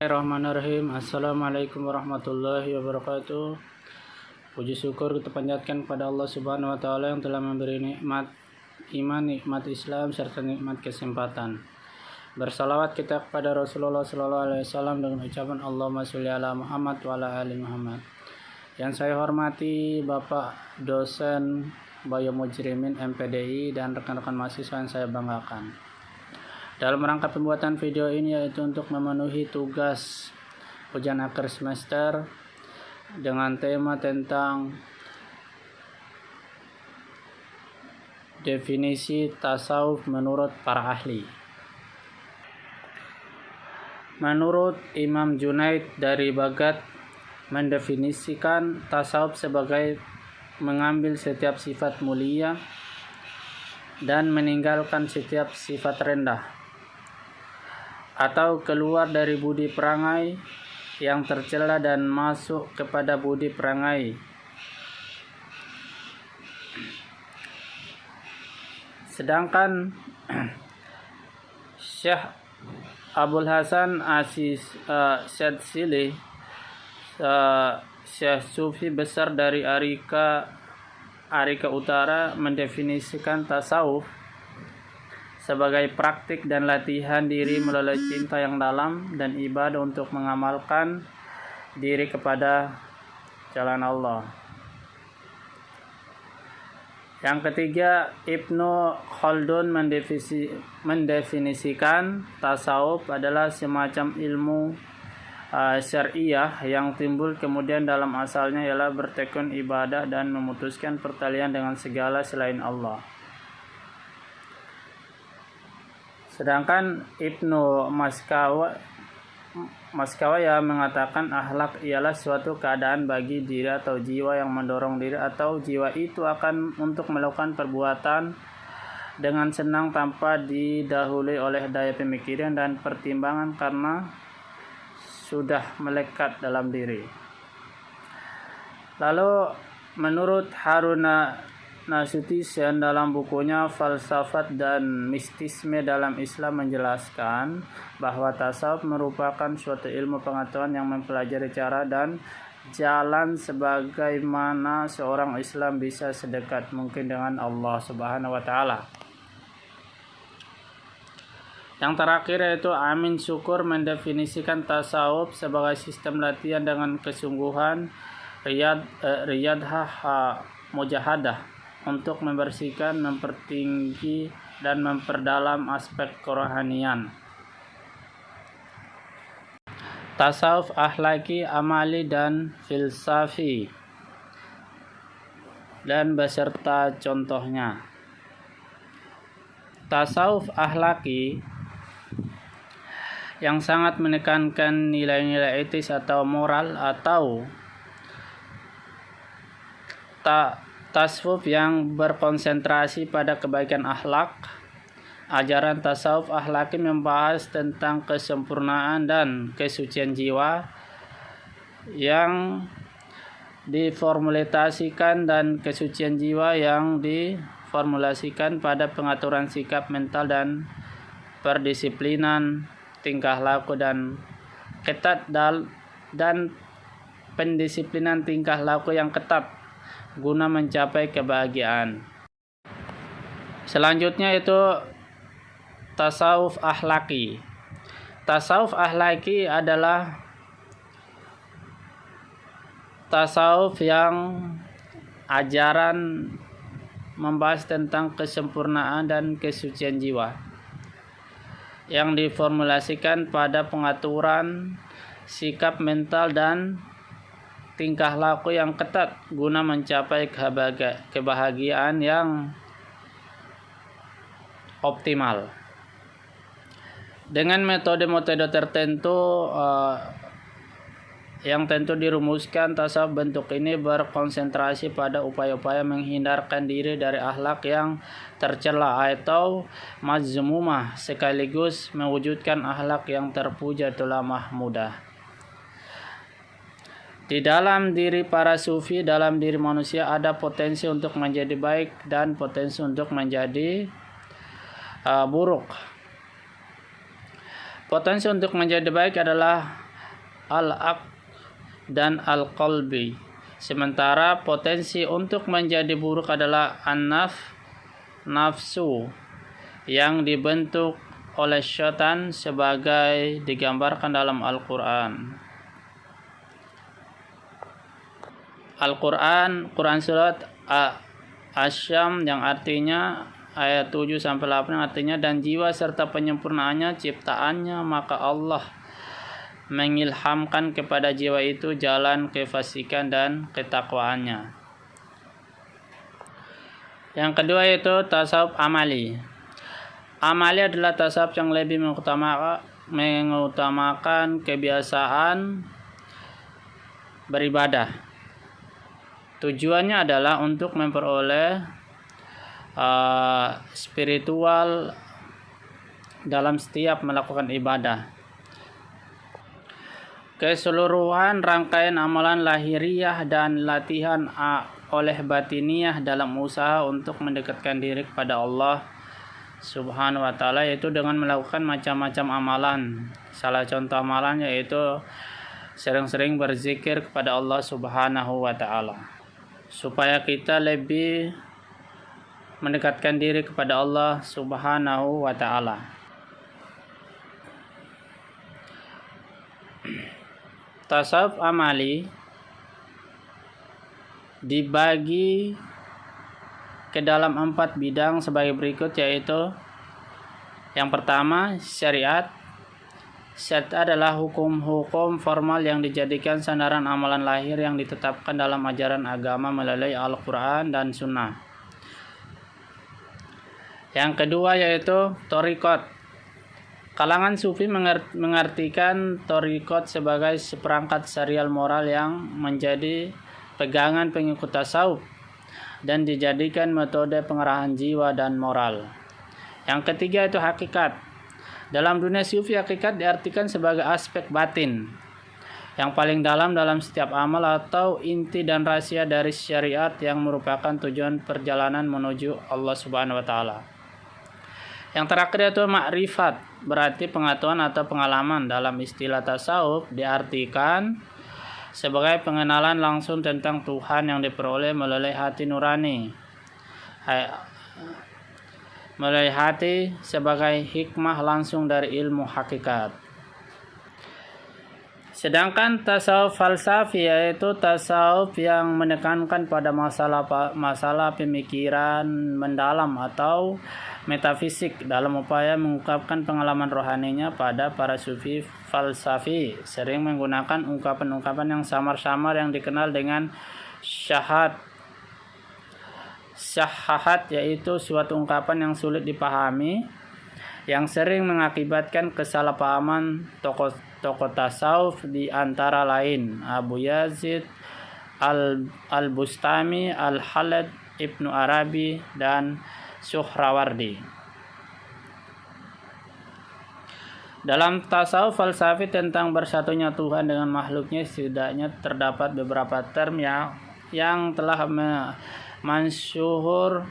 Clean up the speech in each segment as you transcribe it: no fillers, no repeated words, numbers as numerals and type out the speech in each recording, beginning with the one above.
Bismillahirrahmanirrahim. Assalamualaikum warahmatullahi wabarakatuh. Puji syukur kita panjatkan kepada Allah Subhanahu wa taala yang telah memberi nikmat iman, nikmat Islam serta nikmat kesempatan. Bersalawat kita kepada Rasulullah sallallahu alaihi wasallam dengan ucapan Allahumma sholli ala Muhammad wa ala ali Muhammad. Yang saya hormati Bapak dosen Biomujrimin MPDI dan rekan-rekan mahasiswa yang saya banggakan. Dalam rangka pembuatan video ini yaitu untuk memenuhi tugas ujian akhir semester dengan tema tentang definisi tasawuf menurut para ahli. Menurut Imam Junaid dari Baghdad mendefinisikan tasawuf sebagai mengambil setiap sifat mulia dan meninggalkan setiap sifat rendah, atau keluar dari budi perangai yang tercela dan masuk kepada budi perangai. Sedangkan Syekh Abul Hasan Asyadzili, Syekh Sufi besar dari Arika Utara, mendefinisikan tasawuf sebagai praktik dan latihan diri melalui cinta yang dalam dan ibadah untuk mengamalkan diri kepada jalan Allah. Yang ketiga, Ibnu Khaldun mendefinisikan tasawuf adalah semacam ilmu syariah yang timbul kemudian dalam asalnya ialah bertekun ibadah dan memutuskan pertalian dengan segala selain Allah. Sedangkan Ibnu Maskawaya mengatakan akhlak ialah suatu keadaan bagi diri atau jiwa yang mendorong diri atau jiwa itu akan untuk melakukan perbuatan dengan senang tanpa didahului oleh daya pemikiran dan pertimbangan karena sudah melekat dalam diri. Lalu menurut Haruna Nasution dalam bukunya Falsafat dan Mistisme dalam Islam menjelaskan bahwa tasawuf merupakan suatu ilmu pengetahuan yang mempelajari cara dan jalan sebagaimana seorang Islam bisa sedekat mungkin dengan Allah Subhanahu wa taala. Yang terakhir yaitu Amin Syukur mendefinisikan tasawuf sebagai sistem latihan dengan kesungguhan riyadhah mujahadah untuk membersihkan, mempertinggi, dan memperdalam aspek kerohanian. Tasawuf akhlaki, amali, dan filsafi, dan beserta contohnya. Tasawuf akhlaki yang sangat menekankan nilai-nilai etis atau moral atau tasawuf yang berkonsentrasi pada kebaikan akhlak. Ajaran tasawuf akhlaki membahas tentang kesempurnaan dan kesucian jiwa yang diformulasikan pada pengaturan sikap mental dan perdisiplinan tingkah laku dan ketat dan pendisiplinan tingkah laku yang ketat guna mencapai kebahagiaan. Selanjutnya itu tasawuf akhlaki. Tasawuf akhlaki adalah tasawuf yang ajaran membahas tentang kesempurnaan dan kesucian jiwa yang diformulasikan pada pengaturan sikap mental dan tingkah laku yang ketat guna mencapai kebahagiaan yang optimal. Dengan metode-metode tertentu yang tentu dirumuskan, tasawuf bentuk ini berkonsentrasi pada upaya-upaya menghindarkan diri dari akhlak yang tercela atau mazmumah sekaligus mewujudkan akhlak yang terpuja itulah mahmudah. Di dalam diri para sufi, dalam diri manusia ada potensi untuk menjadi baik dan potensi untuk menjadi buruk. Potensi untuk menjadi baik adalah al-aql dan al-qalbi. Sementara potensi untuk menjadi buruk adalah nafsu yang dibentuk oleh syaitan sebagai digambarkan dalam Al-Quran. Quran surat Asy-Syams yang artinya ayat 7-8 artinya, dan jiwa serta penyempurnaannya ciptaannya, maka Allah mengilhamkan kepada jiwa itu jalan kefasikan dan ketakwaannya. Yang kedua yaitu tasawuf amali. Amali adalah tasawuf yang lebih mengutamakan kebiasaan beribadah. Tujuannya adalah untuk memperoleh spiritual dalam setiap melakukan ibadah. Keseluruhan rangkaian amalan lahiriah dan latihan oleh batiniah dalam usaha untuk mendekatkan diri kepada Allah Subhanahu wa ta'ala, yaitu dengan melakukan macam-macam amalan. Salah contoh amalan yaitu sering-sering berzikir kepada Allah Subhanahu wa ta'ala, supaya kita lebih mendekatkan diri kepada Allah Subhanahu wa ta'ala. Tasawuf amali dibagi ke dalam 4 bidang sebagai berikut, yaitu yang pertama syariat. Syariat adalah hukum-hukum formal yang dijadikan sandaran amalan lahir yang ditetapkan dalam ajaran agama melalui Al-Quran dan Sunnah. Yang kedua yaitu thariqat. Kalangan sufi mengartikan thariqat sebagai seperangkat syariat moral yang menjadi pegangan pengikut tasawuf dan dijadikan metode pengerahan jiwa dan moral. Yang ketiga itu hakikat. Dalam dunia sufi, hakikat diartikan sebagai aspek batin yang paling dalam setiap amal atau inti dan rahasia dari syariat yang merupakan tujuan perjalanan menuju Allah Subhanahu wa ta'ala. Yang terakhir itu makrifat, berarti pengetahuan atau pengalaman. Dalam istilah tasawuf diartikan sebagai pengenalan langsung tentang Tuhan yang diperoleh melalui hati nurani. Melalui hati sebagai hikmah langsung dari ilmu hakikat. Sedangkan tasawuf falsafi yaitu tasawuf yang menekankan pada masalah pemikiran mendalam atau metafisik dalam upaya mengungkapkan pengalaman rohaninya. Pada para sufi falsafi sering menggunakan ungkapan-ungkapan yang samar-samar yang dikenal dengan syahahat, yaitu suatu ungkapan yang sulit dipahami yang sering mengakibatkan kesalahpahaman tokoh tasawuf, di antara lain Abu Yazid Al-Bustami, Al-Halad, Ibnu Arabi, dan Suhrawardi. Dalam tasawuf falsafi tentang bersatunya Tuhan dengan makhluknya, setidaknya terdapat beberapa term yang telah mansur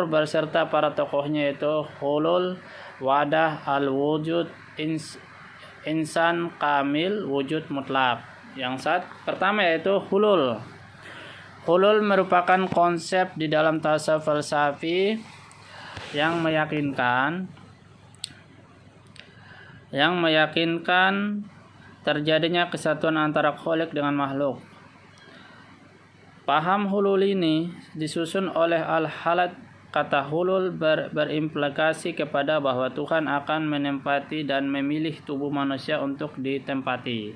berserta para tokohnya, yaitu hulul, wadah, al-wujud, insan kamil, wujud mutlak. Yang pertama yaitu hulul. Hulul merupakan konsep di dalam tasawuf falsafi yang meyakinkan terjadinya kesatuan antara khalik dengan makhluk. Paham hulul ini disusun oleh Al-Halad. Kata hulul berimplikasi kepada bahwa Tuhan akan menempati dan memilih tubuh manusia untuk ditempati.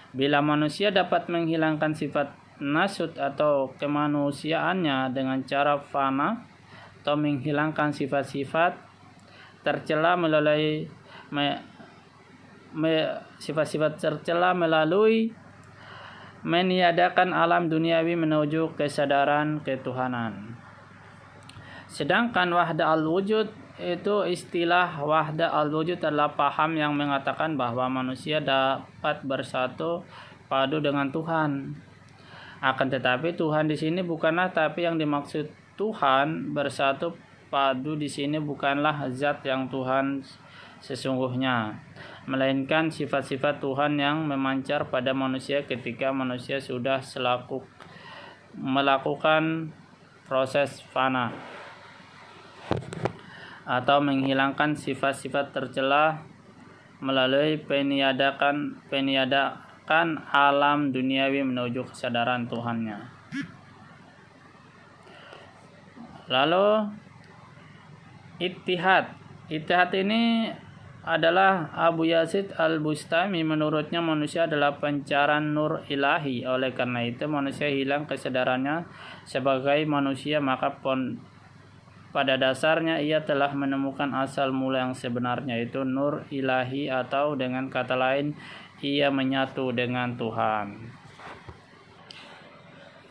Bila manusia dapat menghilangkan sifat nasut atau kemanusiaannya dengan cara fana atau menghilangkan sifat-sifat tercela melalui meniadakan alam duniawi menuju kesadaran ketuhanan. Sedangkan wahda al-wujud itu, istilah wahda al-wujud adalah paham yang mengatakan bahwa manusia dapat bersatu padu dengan Tuhan. Akan tetapi Tuhan di sini bukanlah, tapi yang dimaksud Tuhan bersatu padu di sini bukanlah zat yang Tuhan sesungguhnya, melainkan sifat-sifat Tuhan yang memancar pada manusia ketika manusia sudah melakukan proses fana atau menghilangkan sifat-sifat tercela melalui peniadakan alam duniawi menuju kesadaran Tuhannya. Lalu Ittihad ini adalah Abu Yazid Al-Bustami. Menurutnya manusia adalah pancaran nur ilahi. Oleh karena itu manusia hilang kesadarannya sebagai manusia, maka pada dasarnya ia telah menemukan asal mula yang sebenarnya, yaitu nur ilahi, atau dengan kata lain ia menyatu dengan Tuhan.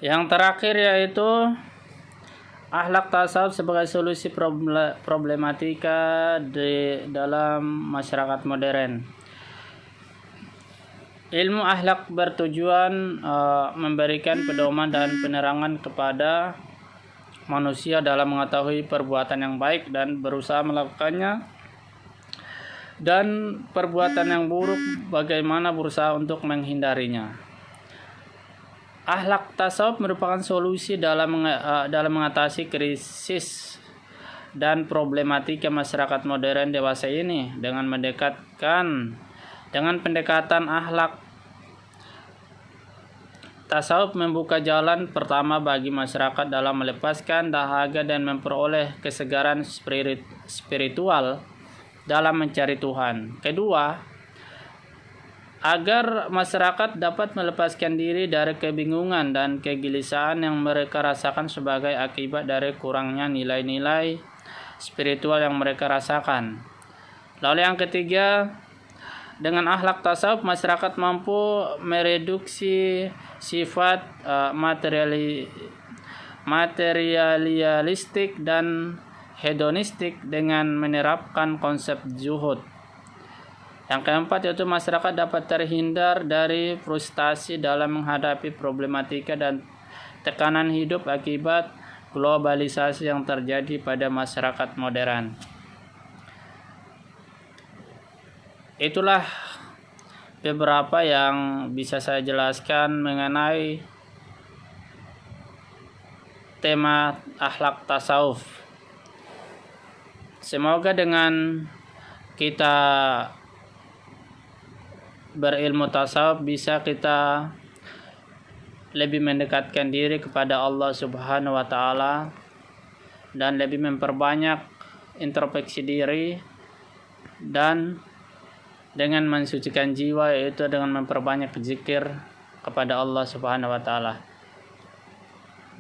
Yang terakhir yaitu akhlak tasawuf sebagai solusi problematika dalam masyarakat modern. Ilmu akhlak bertujuan memberikan pedoman dan penerangan kepada manusia dalam mengetahui perbuatan yang baik dan berusaha melakukannya, dan perbuatan yang buruk bagaimana berusaha untuk menghindarinya. Akhlak tasawuf merupakan solusi dalam mengatasi krisis dan problematika masyarakat modern dewasa ini dengan pendekatan akhlak. Tasawuf membuka jalan pertama bagi masyarakat dalam melepaskan dahaga dan memperoleh kesegaran spiritual dalam mencari Tuhan. Kedua, agar masyarakat dapat melepaskan diri dari kebingungan dan kegelisahan yang mereka rasakan sebagai akibat dari kurangnya nilai-nilai spiritual yang mereka rasakan. Lalu yang ketiga, dengan akhlak tasawuf masyarakat mampu mereduksi sifat materialistik dan hedonistik dengan menerapkan konsep zuhud. Yang keempat yaitu masyarakat dapat terhindar dari frustasi dalam menghadapi problematika dan tekanan hidup akibat globalisasi yang terjadi pada masyarakat modern. Itulah beberapa yang bisa saya jelaskan mengenai tema akhlak tasawuf. Semoga dengan kita berilmu tasawuf bisa kita lebih mendekatkan diri kepada Allah Subhanahu wa taala dan lebih memperbanyak introspeksi diri, dan dengan mensucikan jiwa, yaitu dengan memperbanyak zikir kepada Allah Subhanahu wa taala.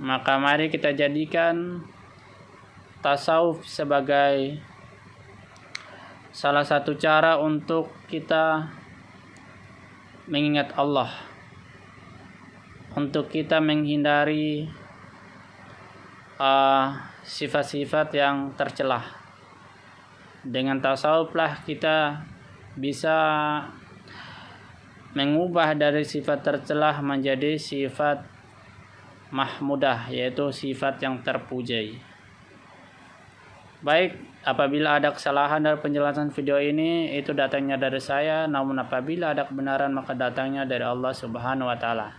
Maka mari kita jadikan tasawuf sebagai salah satu cara untuk kita mengingat Allah, untuk kita menghindari sifat-sifat yang tercelah. Dengan tasawuflah kita bisa mengubah dari sifat tercelah menjadi sifat mahmudah, yaitu sifat yang terpuji. Baik, apabila ada kesalahan dari penjelasan video ini, itu datangnya dari saya. Namun apabila ada kebenaran, maka datangnya dari Allah Subhanahu wa taala.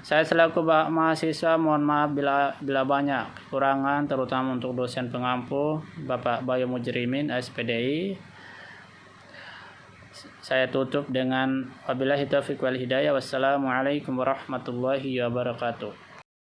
Saya selaku mahasiswa mohon maaf bila banyak kekurangan, terutama untuk dosen pengampu Bapak Bayu Mujrimin SPDI. Saya tutup dengan wabillahi taufiq wal hidayah. Wassalamualaikum warahmatullahi wabarakatuh.